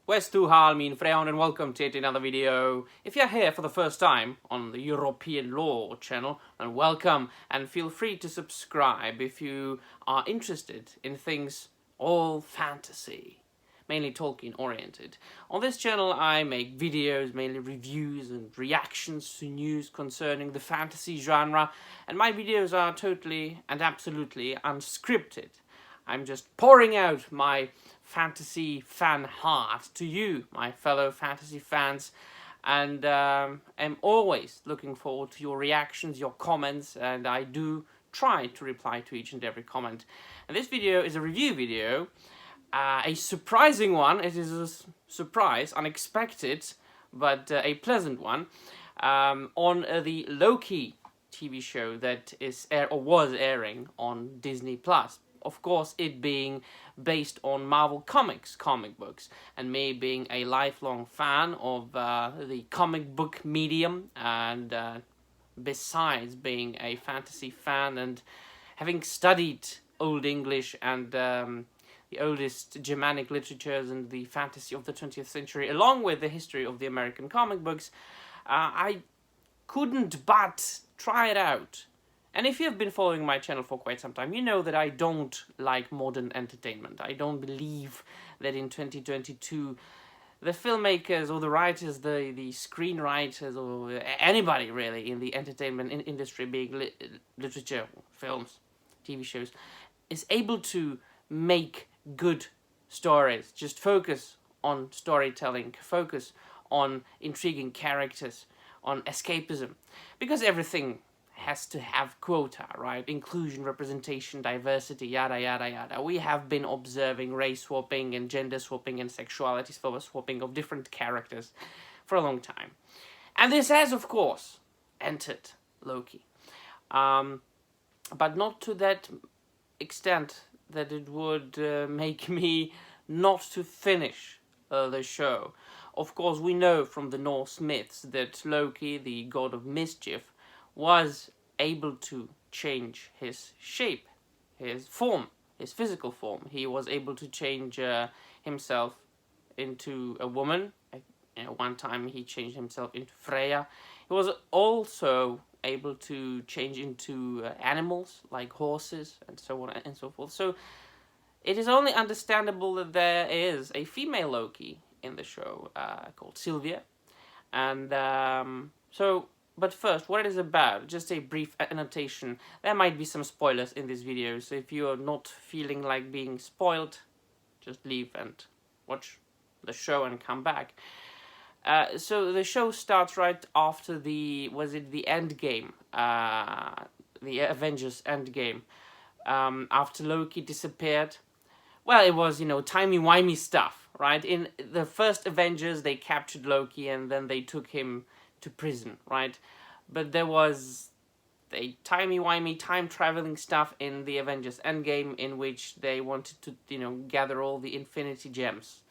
Where's Tuhal, min Freon, and welcome to yet another video. If you're here for the first time on the European Law channel, then welcome, and feel free to subscribe if you are interested in things all fantasy, mainly Tolkien oriented. On this channel I make videos, mainly reviews and reactions to news concerning the fantasy genre, and my videos are totally and absolutely unscripted. I'm just pouring out my fantasy fan heart to you, my fellow fantasy fans, and am always looking forward to your reactions, your comments, and I do try to reply to each and every comment. And this video is a review video, a surprising one. It is a surprise, unexpected, but a pleasant one, on the Loki TV show that was airing on Disney Plus. Of course, it being based on Marvel Comics comic books, and me being a lifelong fan of the comic book medium, and besides being a fantasy fan and having studied Old English and the oldest Germanic literatures and the fantasy of the 20th century, along with the history of the American comic books, I couldn't but try it out. And if you've been following my channel for quite some time, you know that I don't like modern entertainment. I don't believe that in 2022 the filmmakers or the writers, the screenwriters, or anybody really in the entertainment industry, being literature, films, TV shows, is able to make good stories. Just focus on storytelling, focus on intriguing characters, on escapism, because everything has to have quota, right? Inclusion, representation, diversity, yada yada yada. We have been observing race swapping and gender swapping and sexuality swapping of different characters for a long time. And this has, of course, entered Loki. But not to that extent that it would make me not to finish the show. Of course, we know from the Norse myths that Loki, the god of mischief, was able to change his shape, his form, his physical form. He was able to change himself into a woman. One time he changed himself into Freya. He was also able to change into animals like horses and so on and so forth. So it is only understandable that there is a female Loki in the show called Sylvia. And but first, what it is about, just a brief annotation. There might be some spoilers in this video, so if you are not feeling like being spoiled, just leave and watch the show and come back. So the show starts right after the end game, the Avengers Endgame, after Loki disappeared. Well, it was, timey-wimey stuff, right? In the first Avengers, they captured Loki and then they took him to prison, right? But there was a timey-wimey, time-traveling stuff in the Avengers Endgame, in which they wanted to, gather all the Infinity Gems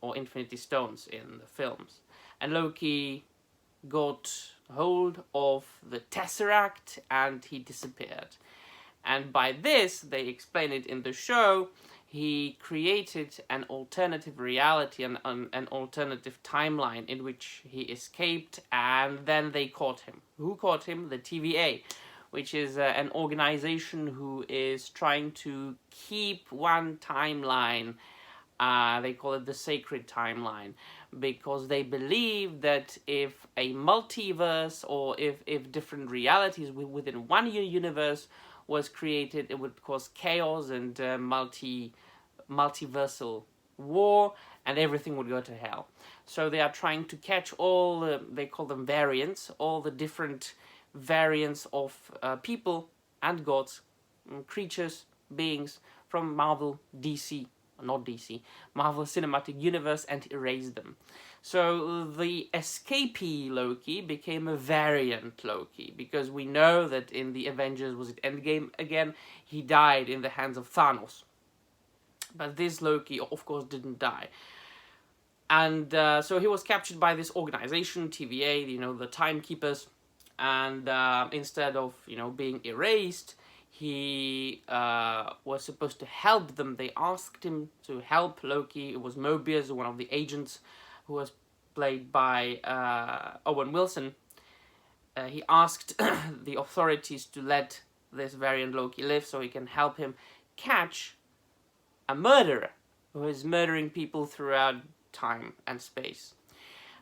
or Infinity Stones in the films. And Loki got hold of the Tesseract and he disappeared. And by this, they explain it in the show, he created an alternative reality, an alternative timeline in which he escaped, and then they caught him. Who caught him? The TVA, which is an organization who is trying to keep one timeline. They call it the sacred timeline, because they believe that if a multiverse, or if different realities within one universe was created, it would cause chaos and multiversal war, and everything would go to hell. So they are trying to catch all they call them variants, all the different variants of people and gods, creatures, beings from Marvel, Marvel Cinematic Universe, and erase them. So the escapee Loki became a variant Loki, because we know that in the Avengers, Endgame again, he died in the hands of Thanos. But this Loki, of course, didn't die. And so he was captured by this organization, TVA, the Timekeepers, and instead of, being erased, he was supposed to help them. They asked him to help Loki. It was Mobius, one of the agents, who was played by Owen Wilson. He asked the authorities to let this variant Loki live so he can help him catch a murderer who is murdering people throughout time and space.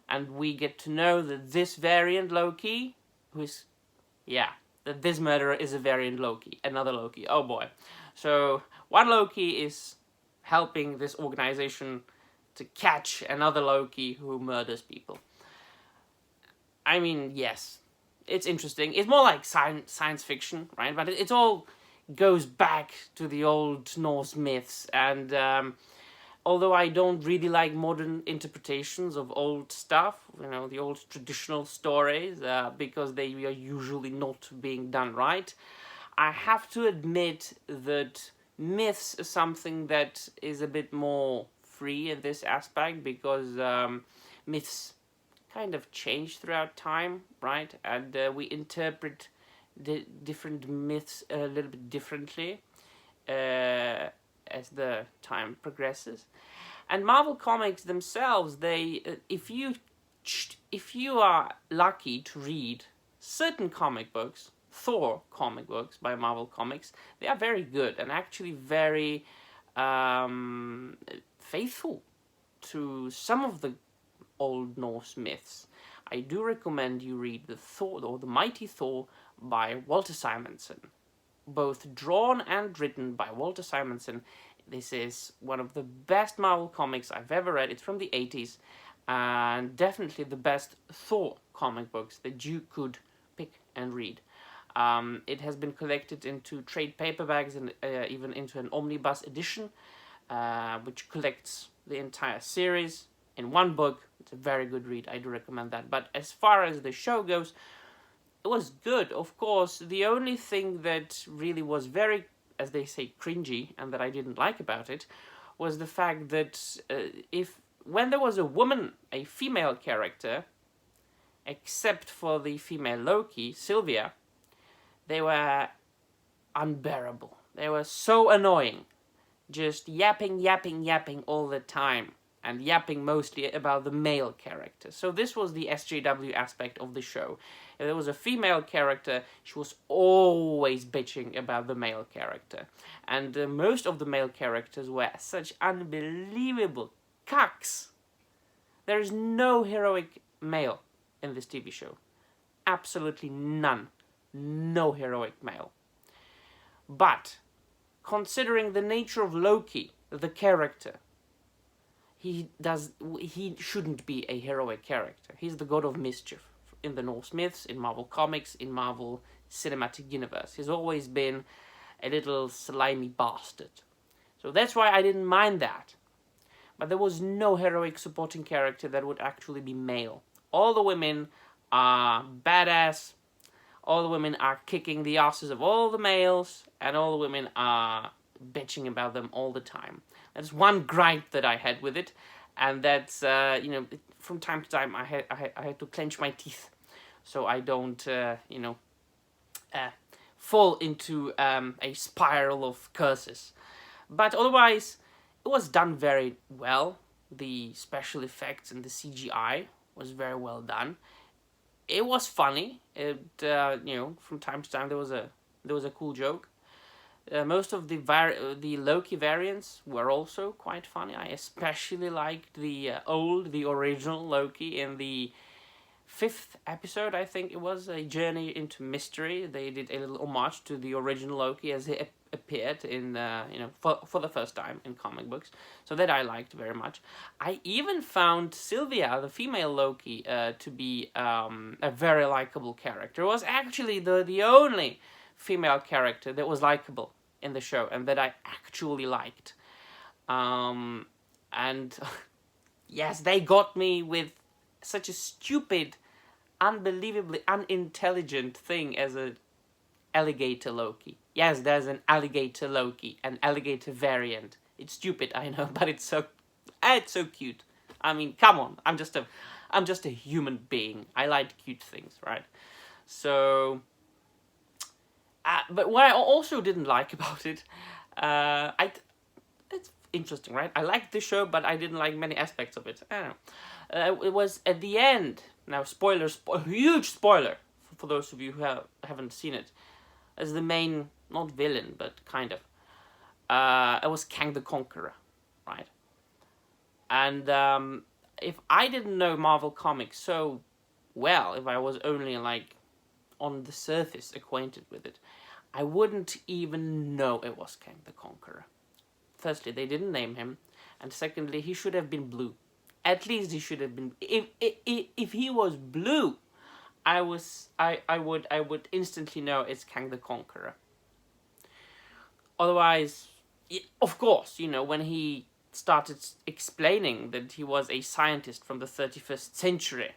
And we get to know that this variant Loki, that this murderer is a variant Loki, another Loki. Oh boy. So one Loki is helping this organization to catch another Loki who murders people. I mean, yes, it's interesting. It's more like science fiction, right? But it all goes back to the old Norse myths, and although I don't really like modern interpretations of old stuff, the old traditional stories, because they are usually not being done right, I have to admit that myths is something that is a bit more free in this aspect, because myths kind of change throughout time, right? And we interpret the different myths a little bit differently as the time progresses. And Marvel Comics themselves, they if you are lucky to read certain comic books, Thor comic books by Marvel Comics, they are very good and actually very faithful to some of the old Norse myths. I do recommend you read the Thor or the Mighty Thor by Walter Simonson, both drawn and written by Walter Simonson. This is one of the best Marvel comics I've ever read. It's from the 80s, and definitely the best Thor comic books that you could pick and read. It has been collected into trade paperbacks and even into an omnibus edition, which collects the entire series in one book. It's a very good read. I do recommend that. But as far as the show goes, it was good. Of course, the only thing that really was very, as they say, cringy, and that I didn't like about it, was the fact that when there was a woman, a female character, except for the female Loki, Sylvia, they were unbearable. They were so annoying. Just yapping all the time. And yapping mostly about the male character. So this was the SJW aspect of the show. If there was a female character, she was always bitching about the male character. And most of the male characters were such unbelievable cucks. There is no heroic male in this TV show. Absolutely none. No heroic male. But, considering the nature of Loki, the character, he shouldn't be a heroic character. He's the god of mischief in the Norse myths, in Marvel Comics, in Marvel Cinematic Universe. He's always been a little slimy bastard. So that's why I didn't mind that. But there was no heroic supporting character that would actually be male. All the women are badass. All the women are kicking the asses of all the males. And all the women are bitching about them all the time. That's one gripe that I had with it, and that's from time to time I had to clench my teeth, so I don't fall into a spiral of curses. But otherwise, it was done very well. The special effects and the CGI was very well done. It was funny. From time to time there was a cool joke. Most of the Loki variants were also quite funny. I especially liked the original Loki in the 5th episode, I think it was, A Journey into Mystery. They did a little homage to the original Loki as he appeared in, for the first time in comic books. So that I liked very much. I even found Sylvia, the female Loki, to be a very likable character. It was actually the only female character that was likable in the show and that I actually liked. And yes, they got me with such a stupid, unbelievably unintelligent thing as a alligator Loki. Yes, there's an alligator Loki, an alligator variant. It's stupid, I know, but it's so cute. I mean, come on, I'm just a human being. I like cute things, right? So But what I also didn't like about it, it's interesting, right? I liked the show, but I didn't like many aspects of it. I don't know. It was at the end. Now, huge spoiler for those of you who haven't seen it. As the main, not villain, but kind of. It was Kang the Conqueror, right? And if I didn't know Marvel Comics so well, if I was only like on the surface acquainted with it, I wouldn't even know it was Kang the Conqueror. Firstly, they didn't name him, and secondly, he should have been blue. At least he should have been. If he was blue, I would instantly know it's Kang the Conqueror. Otherwise, of course, you know, when he started explaining that he was a scientist from the 31st century,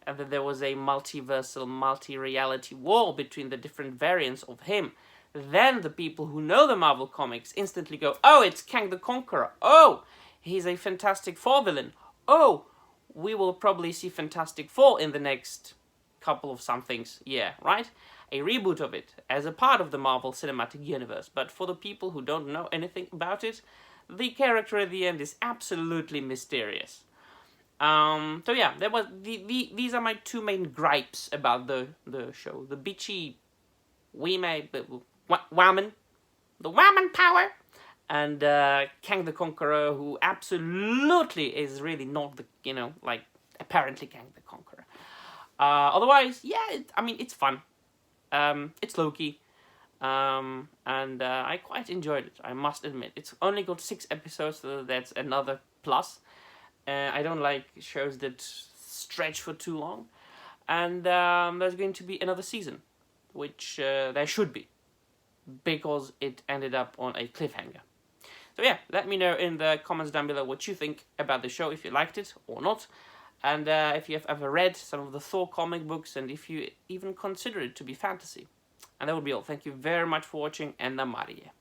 and that there was a multiversal, multi-reality war between the different variants of him, then the people who know the Marvel Comics instantly go, oh, it's Kang the Conqueror. Oh, he's a Fantastic Four villain. Oh, we will probably see Fantastic Four in the next couple of somethings. Yeah, right? A reboot of it as a part of the Marvel Cinematic Universe. But for the people who don't know anything about it, the character at the end is absolutely mysterious. So yeah, there was these are my two main gripes about the show: the bitchy, woman, the woman power, and Kang the Conqueror, who absolutely is really not the like apparently Kang the Conqueror. Otherwise, yeah, it's fun. It's Loki, and I quite enjoyed it. I must admit, it's only got 6 episodes, so that's another plus. I don't like shows that stretch for too long. And there's going to be another season, which there should be, because it ended up on a cliffhanger. So yeah, let me know in the comments down below what you think about the show, if you liked it or not. And if you have ever read some of the Thor comic books, and if you even consider it to be fantasy. And that would be all. Thank you very much for watching, and namaste.